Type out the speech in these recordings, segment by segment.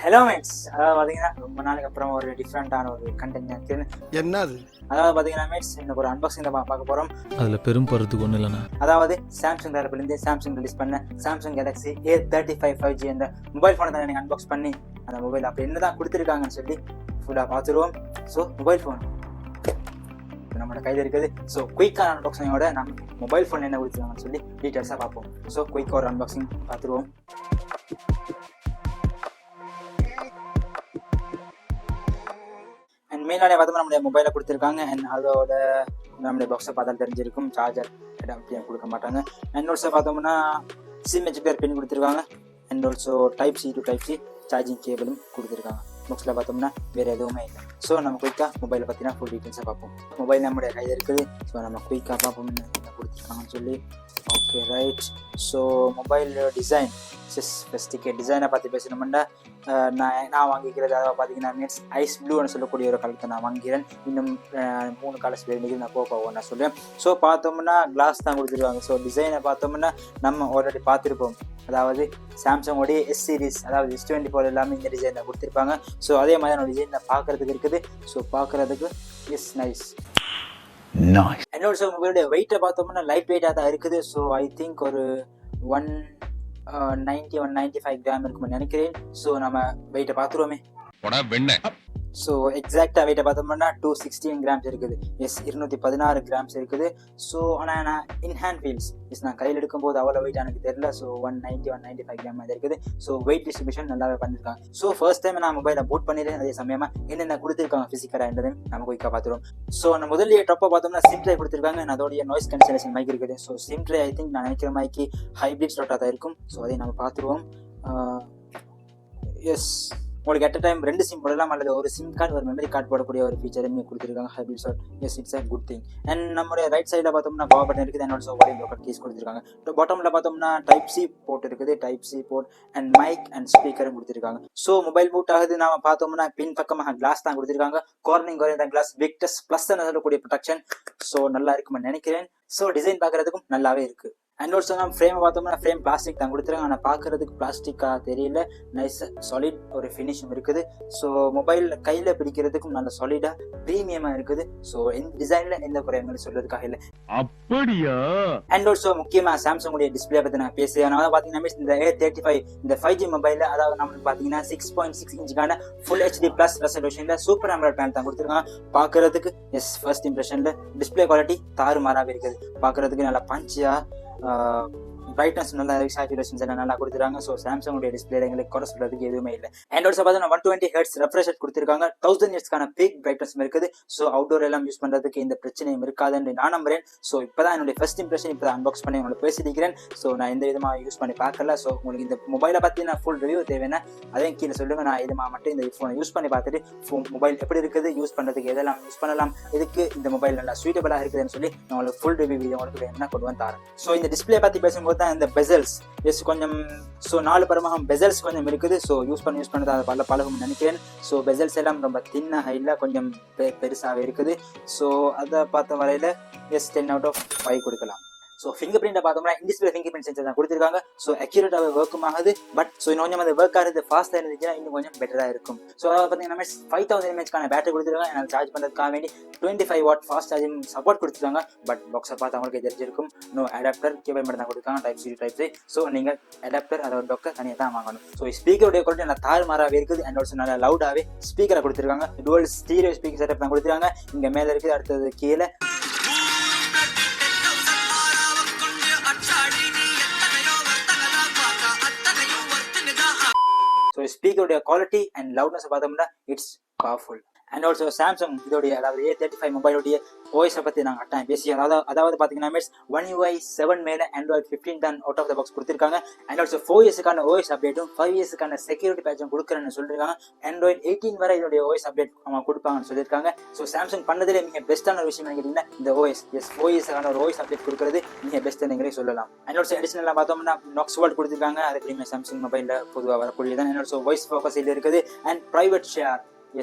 Hello mats, அதாவது பார்த்தீங்கன்னா ரொம்ப நாளைக்கு அப்புறம் ஒரு டிஃப்ரெண்டான ஒரு கண்டென்ட் இருக்குது. என்னது? அதாவது பார்த்தீங்கன்னா மேட்ஸ், இன்னைக்கு ஒரு அன்பாக்சிங் தான் பார்க்க போகிறோம். அதில் பெரும் போகிறதுக்கு ஒன்றும் இல்லைண்ணா. அதாவது சாம்சங் தரப்புலேருந்து சாம்சங் ரிலீஸ் பண்ண சாம்சங் கேலக்ஸி A35 5G என்ற மொபைல் ஃபோனை தான் எனக்கு அன்பாக்ஸ் பண்ணி அந்த மொபைல் அப்படி என்ன தான் கொடுத்துருக்காங்கன்னு சொல்லி ஃபுல்லாக பார்த்துருவோம். ஸோ மொபைல் ஃபோன் நம்மளோட கையில் இருக்குது. ஸோ குயிக்கான அன்பாக்சிங்கோட நம்ம மொபைல் ஃபோன் என்ன கொடுத்துருக்காங்கன்னு சொல்லி டீட்டெயில்ஸாக பார்ப்போம். ஸோ குயிக்காக ஒரு அன்பாக்சிங் பார்த்துருவோம். அண்ட் மெயினாக பார்த்தோம்னா நம்மளுடைய மொபைலை கொடுத்துருக்காங்க. அண்ட் அதோட நம்மளுடைய பாக்ஸை பார்த்தா தெரிஞ்சிருக்கும். சார்ஜர் இடம் அப்படியே கொடுக்க மாட்டாங்க. அண்ட் ஆல்சோ பார்த்தோம்னா சிம் எஜெக்டர் பின் கொடுத்துருக்காங்க. And also type C to type C charging கேபிளும் கொடுத்துருக்காங்க. பாக்ஸில் பார்த்தோம்னா வேறு எதுவுமே இல்லை. ஸோ நம்ம குயிக்காக மொபைலை பார்த்தீங்கன்னா ஃபுல் டீட்டெயில்ஸாக பார்ப்போம். மொபைல் நம்மளுடைய கையில் இருக்குது. ஸோ நம்ம குயிக்காக பார்ப்போம் என்ன கொடுத்துருக்காங்கன்னு சொல்லி. Okay right. So mobile design ஸ்பெசிஃபிகேட் டிசைனை பார்த்து பேசணும்னா நான் வாங்கிக்கிறது அதாவது பார்த்தீங்கன்னா மீன்ஸ் ஐஸ் ப்ளூன்னு சொல்லக்கூடிய ஒரு கலத்தை நான் வாங்கிக்கிறேன். இன்னும் 3 கலர்ஸ் வேறு நான் போக நான் சொல்லுவேன். ஸோ பார்த்தோம்னா கிளாஸ் தான் கொடுத்துருவாங்க. ஸோ டிசைனை பார்த்தோம்னா நம்ம ஆல்ரெடி பார்த்துருப்போம். அதாவது சாம்சங்கோடைய எஸ் சீரிஸ் அதாவது S24 எல்லாமே இந்த டிசைனில் கொடுத்துருப்பாங்க. ஸோ அதே மாதிரியான டிசைனில் பார்க்குறதுக்கு இருக்குது. ஸோ பார்க்குறதுக்கு இஸ் நைஸ். என்னோட உங்களுடைய வெயிட்டை பார்த்தோம்னா லைட் வெயிட்டாக தான் இருக்குது. ஸோ ஐ திங்க் ஒரு 195 கிராம் இருக்கும்னு நினைக்கிறேன். ஸோ நம்ம வெயிட்டை பார்த்துருவோமே. ஸோ எக்ஸாக்டாக வெயிட்டை பார்த்தோம்னா 216 கிராம்ஸ் இருக்குது. 216 கிராம்ஸ் இருக்குது. ஸோ ஆனால் நான் இன்ஹேண்ட் ஃபீல்ஸ் நான் கையில் எடுக்கும்போது அவ்வளோ வெயிட் எனக்கு தெரியல. ஸோ 195 கிராம் மாதிரி இருக்குது. ஸோ வெயிட் டிஸ்ட்ரிபியூஷன் நல்லாவே பண்ணியிருக்காங்க. ஸோ ஃபர்ஸ்ட் டைம் நான் மொபைலை பூட் பண்ணிடுறேன். அதே சமயமாக என்னென்ன கொடுத்துருக்காங்க ஃபிசிக்கலாக நம்ம குயிக்காக பார்த்துருவோம். ஸோ நம்ம முதல்ல ட்ரப்பை பார்த்தோம்னா சிம் ட்ரை கொடுத்துருக்காங்க. அதோடைய நாய்ஸ் கேன்சலேஷன் மைக் இருக்குது. So sim try I think நான் நினைக்கிற மைக்கு ஹைப்ரிட் ஸ்லாட்டாக தான் இருக்கும். ஸோ அதை நம்ம பார்த்துருவோம். எஸ், உங்களுக்கு அட் டைம் 2 சிம் போடலாம் அல்லது ஒரு சிம் கார்டு ஒரு மெமரி கார்டு போடக்கூடிய ஒரு ஃபீச்சர் இங்கே கொடுத்துருக்காங்க hybrid slot. Yes, it's a good thing. And நம்மளுடைய ரைட் சைடில் பார்த்தோம்னா பவர் பட்டன் இருக்குது. And also volume rocker keys கொடுத்துருக்காங்க. பாட்டமில் பார்த்தோம்னா டைப் சி போர்ட் இருக்குது. Type C port and mic and ஸ்பீக்கரும் கொடுத்துருக்காங்க. ஸோ மொபைல் பூட் ஆகுது. நாம பார்த்தோம்னா பின் பக்கமாக கிளாஸ் தான் கொடுத்துருக்காங்க. கார்னிங் ஓரியன்ட் கிளாஸ் விக்டஸ் ப்ளஸ் சொல்லக்கூடிய ப்ரொடெக்ஷன். ஸோ நல்லா இருக்குன்னு நினைக்கிறேன். ஸோ டிசைன் பார்க்குறதுக்கும் நல்லாவே இருக்குது. அண்ட் ஆல்சோ நம்ம ஃப்ரேமை பார்த்தோம்னா ஃப்ரேம் பிளாஸ்டிக் தான் கொடுத்துருக்காங்க. ஆனால் பார்க்குறதுக்கு பிளாஸ்டிக்காக தெரியல. நைஸ் சாலிட் ஒரு ஃபினிஷும் இருக்குது. ஸோ மொபைல் கையில் பிடிக்கிறதுக்கும் நல்ல சாலிடாக ப்ரீமியமாக இருக்குது. ஸோ இந்த டிசைனில் எந்த குறையுமே சொல்கிறதுக்காக இல்லை. அப்படியா? அண்ட் ஆல்சோ முக்கியமாக சாம்சங்குடைய டிஸ்பிளே பற்றி நான் பேசுகிறேன். அதாவது பார்த்தீங்கன்னா இந்த A35 இந்த 5G மொபைலில் அதாவது நம்மளுக்கு பார்த்தீங்கன்னா 6.6 இன்ச்சுக்கான ஃபுல் HD ப்ளஸ் ரெசல்யூஷனில் சூப்பர் AMOLED பேனல் தான் கொடுத்துருக்காங்க. பார்க்குறதுக்கு ஃபர்ஸ்ட் இம்ப்ரெஷனில் டிஸ்பிளே குவாலிட்டி தாறுமாறாகவே இருக்குது. பார்க்குறதுக்கு நல்லா பஞ்சியாக பிரைட்னஸ் நல்லா சாச்சுரேஷன்ஸ் எல்லாம் நல்லா கொடுத்துருக்காங்க. ஸோ சாம்சங்குடைய டிஸ்பிளே எங்களுக்கு குறை சொல்றதுக்கு எதுவுமே இல்லை. அண்ட் ஆல்சோ பார்த்தா 120 Hz ரெஃப்ரெஷ் ரேட் கொடுத்துருக்காங்க. 1000 nitsக்கான பீக் பிரைட்னஸ் இருக்குது. ஸோ அவுட்டோர் எல்லாம் யூஸ் பண்ணுறதுக்கு எந்த பிரச்சனையும் இருக்காதுன்னு நான் நம்புறேன். ஸோ இப்போ தான் என்னுடைய ஃபர்ஸ்ட் இம்ப்ரெஷன் இப்போ தான் அன்பாக்ஸ் பண்ணி உங்களை பேசியிருக்கிறேன். ஸோ நான் எந்த விதமாக யூஸ் பண்ணி பார்க்கல. ஸோ உங்களுக்கு இந்த மொபைலை பற்றி நான் ஃபுல் ரிவ்யூ தேவைன்னா அதையும் கீழே சொல்லுங்கள். நான் இதுமா மட்டும் இந்த ஃபோனை யூஸ் பண்ணி பார்த்துட்டு மொபைல் எப்படி இருக்குது, யூஸ் பண்ணுறதுக்கு எதெல்லாம் யூஸ் பண்ணலாம், இதுக்கு இந்த மொபைல் நல்லா சூட்டபிளாக இருக்குதுன்னு சொல்லி நான் உங்களுக்கு ஃபுல் ரிவ்யூ வீடியோ உங்களுக்கு வேணும்னா கொண்டு வந்து தரேன். ஸோ இந்த டிஸ்பிளே பற்றி பேசும்போது தான் இந்த பெசல்ஸ் கொஞ்சம் 4 பரமாகவும் பெசல்ஸ் கொஞ்சம் இருக்குது. ஸோ யூஸ் பண்ணி அதை பழகும்னு நினைக்கிறேன். ஸோ பெசல்ஸ் எல்லாம் ரொம்ப தின்னாக இல்லை, கொஞ்சம் பெருசாகவே இருக்குது. ஸோ அதை பார்த்த வரையில் 10 out of 5 கொடுக்கலாம். ஸோ ஃபிங்கர் பிரிண்டை பார்த்தோம்னா இன்டிஸ்பிளே ஃபிங்கர் பிரிண்ட் சென்சர் தான் கொடுத்துருக்காங்க. ஸோ அக்யூரேட்டாகவே ஒர்க்கும் ஆகுது. பட் ஸோ இன்னும் கொஞ்சம் அது ஒர்க் ஆகுது ஃபாஸ்ட்டாக இருந்துச்சுன்னா இன்னும் கொஞ்சம் பெட்டராக இருக்கும். ஸோ அதாவது பார்த்தீங்கன்னா 5000 mAhக்கான பேட்டரி கொடுத்துருக்காங்க. எனக்கு சார்ஜ் பண்ணுறதுக்காக வேண்டி 25 watt ஃபாஸ்ட் சார்ஜிங் சப்போர்ட் கொடுத்துருக்காங்க. பட் பாக்ஸை பார்த்து அவங்களுக்கு தெரிஞ்சிருக்கும். நோ அடாப்டர் கேபிள் மட்டும் தான் கொடுத்துருக்காங்க. Type C type C. So நீங்கள் அடாப்டர் அதோட டாக்டர் தனியாக தான் வாங்கணும். ஸோ ஸ்பீக்கருடைய குவாலிட்டி நல்லா தாறுமாறாகவே இருக்குது. அண்ட் ஆல்சோ நல்லா லவுடாகவே ஸ்பீக்கரை கொடுத்துருக்காங்க. டுவல் ஸ்டீரியோ ஸ்பீக்கர் செட்டப் தான் கொடுத்துருக்காங்க. இங்கே மேலே இருக்குது, அடுத்தது கீழே. ஸோ ஸ்பீக்கருடைய குவாலிட்டி அண்ட் லவுட்னஸ் பார்த்தோம்னா it's powerful. And also Samsung இதோடைய அதாவது A35 மொபைலுடைய ஓஎஸை பற்றி நாங்கள் அட்டாயம் பேசி அதாவது பார்த்தீங்கன்னா One UI 7 மேலே Android 15 தான் அவுட் ஆஃப் த பாக்ஸ் கொடுத்துருக்காங்க. அண்ட் ஆல்சோ 4 yearsக்கான OS அப்டேட்டும் 5 yearsக்கான செக்யூரிட்டி பேட்சும் கொடுக்குறேன்னு சொல்லியிருக்காங்க. Android 18 வரை இதோடைய OS அப்டேட் அவங்க கொடுப்பாங்கன்னு சொல்லியிருக்காங்க. ஸோ சாம்சங் பண்ணதிலே மிக பெஸ்ட்டான ஒரு விஷயம் கேட்டிங்கன்னா இந்த OS 4 yearsக்கான ஒரு OS அப்டேட் கொடுக்குறது மிக பெஸ்ட்டுங்கிறே சொல்லலாம். அண்ட் ஆல்சோ அடிஷனலாக பார்த்தோம்னா நாக்ஸ் வால்ட் கொடுத்துருக்காங்க. அது எப்படியுமே சாம்சங் மொபைலில் பொதுவாக வரக்கூடியதான். அண்ட் ஆல்சோ வாய்ஸ் ஃபோக்கஸ் இதில் இருக்குது. அண்ட் ப்ரைவேட் ஷேர்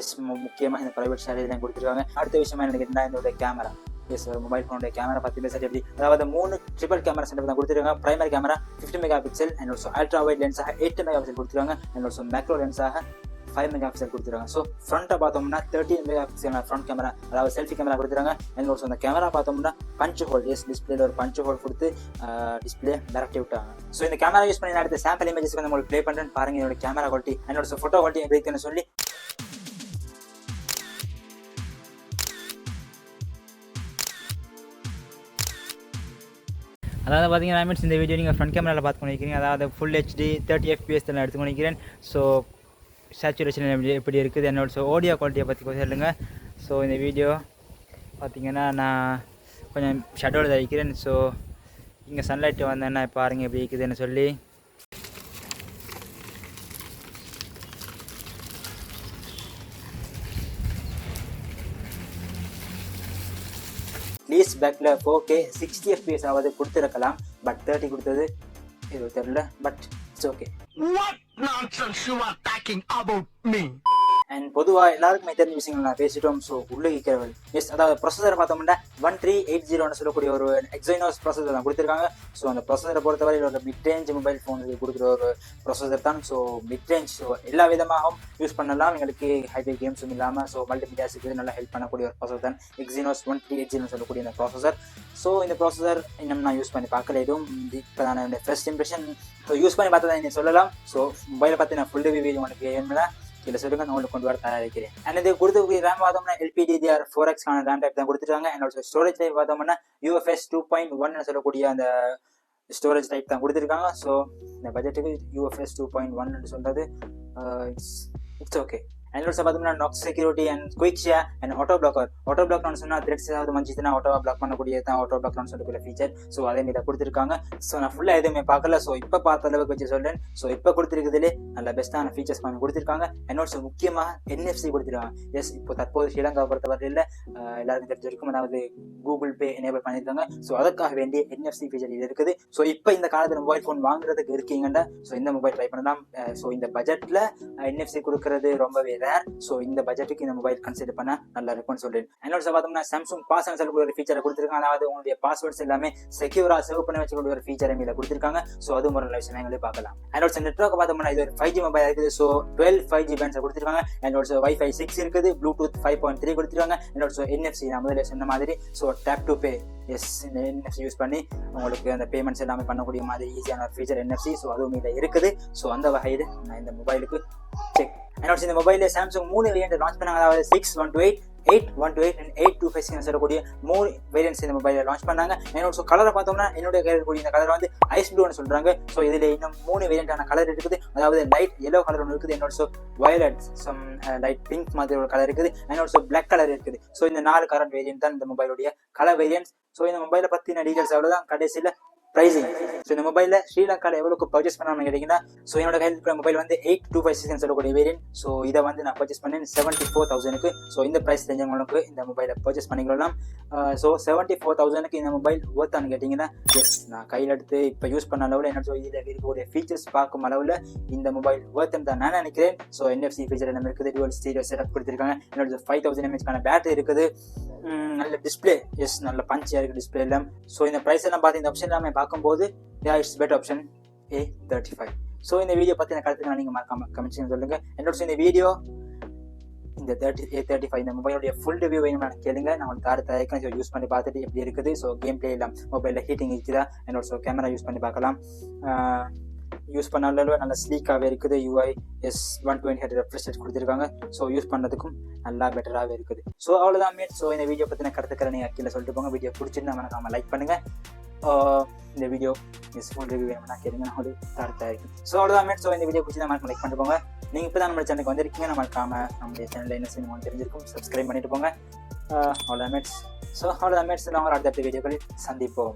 முக்கியமாக இந்த ப்ரைவேட் ஷேர் இதெல்லாம் கொடுத்துருக்காங்க. அடுத்த விஷயமா எனக்கு கேட்டால் இதோட கேமரா. ஒரு மொபைல் ஃபோனுடைய கேமரா பற்றி பேசுறது எப்படி, அதாவது 3 ட்ரிபிள் கேமரா செட்டப் தான் கொடுத்துருக்காங்க. Primary camera 50 mega pixel and also ultra wide லென்ஸாக 8 மெகா பிக்சல் கொடுத்துருக்காங்க. அண்ட் ஆல்சோ மேக்ரோ லென்ஸாக 5 மெகா பிக்சல் கொடுத்துருக்காங்க. ஸோ ஃப்ரண்ட்டை பார்த்தோம்னா 13 மெகா பிக்சல் ஃப்ரண்ட் கேமரா, அதாவது செல்ஃபி கேமரா கொடுத்துருக்காங்க. அண்ட் ஆல்சோ அந்த கேமரா பார்த்தோம்னா பஞ்ச் ஹோல், டிஸ்பிளேல ஒரு பஞ்ச் ஹோல் கொடுத்து டிஸ்பிளே டேரக்டிவ் விட்டாங்க. ஸோ இந்த கேமரா யூஸ் பண்ணி நான் அடுத்த சாம்பிள் இமேஜஸ் வந்து உங்களுக்கு ப்ளே பண்ணுறேன் பாருங்க. என்னோட கேமரா குவாலிட்டி என்னோட ஃபோட்டோ குவாலிட்டி எப்படி இருக்குன்னு சொல்லி. அதாவது பார்த்தீங்கன்னா மீன்ஸ் இந்த வீடியோ நீங்கள் ஃப்ரண்ட் கேமராவில் பார்த்து பண்ணிக்கிறீங்க, அதாவது ஃபுல் ஹெச்டி 30 FPS நான் எடுத்து பண்ணிக்கிறேன். ஸோ சேச்சுரேஷன் எப்படி இருக்குது, என்னோட ஆடியோ குவாலிட்டியை பற்றி கொஞ்சம் சொல்லுங்கள். ஸோ இந்த வீடியோ பார்த்தீங்கன்னா நான் கொஞ்சம் ஷட்டோவில் தான் வைக்கிறேன். ஸோ இங்கே சன்லைட் வந்தேன்னா பாருங்கள் எப்படி இருக்குதுன்னு சொல்லி. லீஸ் பேக்கில் 4K 60 FPS ஆவது கொடுத்துருக்கலாம். பட் 30 கொடுத்தது இது தெரியல. But it's okay. அண்ட் பொதுவாக எல்லாருக்குமே தெரிஞ்ச விஷயங்கள் நான் பேசிட்டோம். ஸோ உள்ளே இருக்கிறவள் அதாவது ப்ரொசஸரை பார்த்தோம்னா 1380 சொல்லக்கூடிய ஒரு எக்ஸைனோஸ் ப்ரொசஸர் தான் கொடுத்துருக்காங்க. ஸோ அந்த ப்ரொசஸரை பொறுத்தவரை ஒரு மிட் ரேஞ்ச் மொபைல் ஃபோனுக்கு கொடுக்குற ஒரு ப்ரொசஸர் தான். ஸோ மிட் ரேஞ்ச், ஸோ எல்லா விதமாகவும் யூஸ் பண்ணலாம். எங்களுக்கு ஹைஃபை கேம்ஸும் இல்லாமல் ஸோ மல்டிமீடியாஸுக்கு நல்லா ஹெல்ப் பண்ணக்கூடிய ஒரு ப்ரொசஸர் தான் எக்ஸைனோஸ் 1380 சொல்லக்கூடிய இந்த ப்ரொசஸர். ஸோ இந்த ப்ரொசஸர் இன்னும் நான் யூஸ் பண்ணி பார்க்கல. இதுவும் இப்போ நான் என்னோட ஃபர்ஸ்ட் இம்ப்ரெஷன் ஸோ யூஸ் பண்ணி பார்த்தா தான் சொல்லலாம். ஸோ மொபைலை பார்த்து நான் ஃபுல் ரிவ்யூ உங்களுக்கு வேணும்னா இதில் சொல்லுங்க, நான் உங்களுக்கு கொண்டு வர தயாரிக்கிறேன். அண்ட் இது கொடுத்து ரேம் பார்த்தோம்னா LPDDR4X ரேம் டைப் தான் கொடுத்துருக்காங்க. அண்ட் ஆல்சோ ஸ்டோரேஜ் டைப் பார்த்தோம்னா UFS 2.1 சொல்லக்கூடிய அந்த ஸ்டோரேஜ் டைப் தான் கொடுத்துருக்காங்க. ஸோ இந்த பட்ஜெட்டுக்கு UFS 2.1 சொல்றது இட்ஸ் ஓகே. அண்ட் ஆல்சோ பார்த்தோம்னா Knox security and quick share and auto பிளாக்னு சொன்னால் த்ரெட்ஸ் ஏதாவது வந்துச்சுன்னா ஆட்டோ பிளாக் பண்ணக்கூடிய தான் ஆட்டோ பிளாக்னு சொல்லக்கூடிய ஃபீச்சர். ஸோ அதே மாதிரி கொடுத்துருக்காங்க. ஸோ நான் ஃபுல்லாக எதுவுமே பார்க்கல. ஸோ இப்போ பார்த்த அளவுக்கு வச்சு சொல்கிறேன். ஸோ இப்போ கொடுத்துருக்குதுலே நல்ல பெஸ்ட்டான ஃபீச்சர்ஸ் பண்ணி கொடுத்துருக்காங்க. அண்ட் ஆல்சோ முக்கியமாக NFC கொடுத்துருக்காங்க. எஸ் இப்போ தற்போது ஸ்ரீலங்கா பொறுத்தவரையில் எல்லாருக்கும் தெரிஞ்சிருக்கும், அதாவது கூகுள் பே எனேபிள் பண்ணியிருக்காங்க. ஸோ அதற்காக வேண்டிய NFC ஃபீச்சர் இது இருக்குது. ஸோ இப்போ இந்த காலத்தில் மொபைல் ஃபோன் வாங்குறதுக்கு இருக்கீங்கன்னா ஸோ இந்த மொபைல் ட்ரை பண்ணலாம். ஸோ இந்த பட்ஜெட்டில் NFC கொடுக்கறது ரொம்பவே ரேர். ஸோ இந்த பட்ஜெட்டுக்கு இந்த மொபைல் கன்சிடர் பண்ண நல்லா இருக்கும்னு சொல்றேன். அண்ட் பார்த்தோம்னா சாம்சங் பாஸ் சொல்லக்கூடிய ஒரு ஃபீச்சரை கொடுத்துருக்காங்க. அதாவது உங்களுடைய பாஸ்வேர்ட்ஸ் எல்லாமே செக்யூரா சேவ் பண்ணி வச்சுக்கூடிய ஒரு ஃபீச்சரை மேல கொடுத்துருக்காங்க. ஸோ அது ஒரு நல்ல விஷயம் எங்களே பார்க்கலாம். அண்ட் ஆல்சோ நெட்வொர்க் பார்த்தோம்னா இது ஒரு 5G மொபைல் இருக்குது. ஸோ 12 5G பேண்ட்ஸை கொடுத்துருக்காங்க. அண்ட் ஆல்சோ Wi-Fi 6 இருக்குது, Bluetooth 5.3 கொடுத்துருக்காங்க. அண்ட் ஆல்சோ NFC நான் முதல்ல சொன்ன மாதிரி so tap to pay, yes இந்த NFC யூஸ் பண்ணி உங்களுக்கு அந்த பேமெண்ட்ஸ் எல்லாமே பண்ணக்கூடிய மாதிரி ஈஸியான ஒரு ஃபீச்சர் NFC. ஸோ அதுவும் இதில் இருக்குது. ஸோ அந்த வகையில் நான் இந்த மொபைலுக்கு செக். அண்ட் இந்த மொபைலில் சாம்சங் 3 வேரியன்ட் லான்ச் பண்ணாங்க. அதாவது 6/128, 8/128 அண்ட் 8/256 சொல்லக்கூடிய 3 வேரியன்ட்ஸ் இந்த மொபைலில் லான்ச் பண்ணாங்க. அண்ட் கலரை பார்த்தோம்னா என்னுடைய கையில் கூடிய இந்த கலர் வந்து ஐஸ் ப்ளூன்னு சொல்றாங்க. ஸோ இதில் இன்னும் 3 வேரியண்டான கலர் இருக்குது. அதாவது லைட் எல்லோ கலர் ஒன்று இருக்குது, and violet, some light pink மாதிரி ஒரு கலர் இருக்குது, அண்ட் பிளாக் கலர் இருக்குது. ஸோ இந்த 4 கலர் வேரியன்ட் தான் இந்த மொபைலுடைய கலர் வேரியன்ட்ஸ். ஸோ இந்த மொபைலை பற்றின டீடைல்ஸ் அவ்வளோதான். கடைசியில் பிரைசிங். ஸோ இந்த மொபைலில் ஸ்ரீலங்காவில் எவ்வளோக்கு பர்ச்சேஸ் பண்ணாமல் கேட்டிங்கன்னா ஸோ என்னோட கையில் இருக்கிற மொபைல் வந்து 8256 சொல்லக்கூடிய வேரியன்ட். ஸோ இதை வந்து நான் பர்ச்சேஸ் பண்ணேன் 74,000க்கு. ஸோ இந்த ப்ரைஸ் தெரிஞ்சவங்களுக்கு இந்த மொபைலை பர்ச்சேஸ் பண்ணிக்கலாம். ஸோ 74,000க்கு இந்த மொபைல் ஒர்த்தான்னு கேட்டிங்கன்னா எஸ், நான் கையில் எடுத்து இப்போ யூஸ் பண்ண அளவில் என்ன இதில் இருக்கக்கூடிய ஃபீச்சர்ஸ் பார்க்கும் அளவில் இந்த மொபைல் ஒர்த்துன்னு தான் நான் நினைக்கிறேன். ஸோ NFC ஃபீச்சர் என்ன இருக்குது, டுவல் ஸ்டீரியோ செட்டப் கொடுத்துருக்காங்க. என்னோட 5000 mAh பேட்டரி இருக்குது. நல்ல டிஸ்பிளே, எஸ் நல்ல பஞ்சியாக இருக்குது டிஸ்பிளே எல்லாம். ஸோ இந்த ப்ரைஸ் எல்லாம் பார்த்து இந்த ஆப்ஷன் எல்லாமே பார்க்கும்போது it's better option A35. So இந்த வீடியோ பற்றி நான் கருத்துக்கு நீங்கள் மறக்காம கமெண்ட்ஸ் சொல்லுங்கள். என்னோட இந்த வீடியோ இந்த A35 இந்த மொபைலுடைய ஃபுல் ரிவ்யூ வேணும் கேளுங்க. நான் உங்களுக்கு தயாரிக்கிறேன். யூஸ் பண்ணி பார்த்துட்டு எப்படி இருக்குது, ஸோ கேம் பிளே எல்லாம் மொபைலில் ஹீட்டிங் இருக்குதா, என்னோட கேமரா யூஸ் பண்ணி பார்க்கலாம். யூஸ் பண்ணாலும் நல்ல ஸ்லீக்காகவே இருக்குது. UI S120 ரெஃப்ரெஷ் ரேட் கொடுத்துருக்காங்க. ஸோ யூஸ் பண்ணுறதுக்கும் நல்லா பெட்டராகவே இருக்குது. ஸோ அவ்வளோதான் மேட். ஸோ இந்த வீடியோ பற்றின கருத்துக்களை நீங்கள் கீழே சொல்லிட்டு போங்க. வீடியோ பிடிச்சிருந்தா மறக்காம லைக் பண்ணுங்கள். இந்த வீடியோ ஃபுல் ரிவ்யூ வேணும்னா கேளுங்க, நான் ஒரு தயாரிக்கும். ஸோ அவ்வளோதான் மேட். ஸோ இந்த வீடியோ பிடிச்சி மறக்காம லைக் பண்ணிட்டு போங்க. நீங்கள் இப்போ தான் நம்ம சேனலுக்கு வந்திருக்கீங்க, நம்ம மறக்காம நம்மளுடைய சேனலில் என்ன செய்யணும் தெரிஞ்சிருக்கும், சப்ஸ்கிரைப் பண்ணிட்டு போங்க. அவ்வளோதான் மேட்ஸ். ஸோ அவ்வளோதான் மேட்ஸ். நாங்கள் அடுத்த வீடியோக்களில் சந்திப்போம்.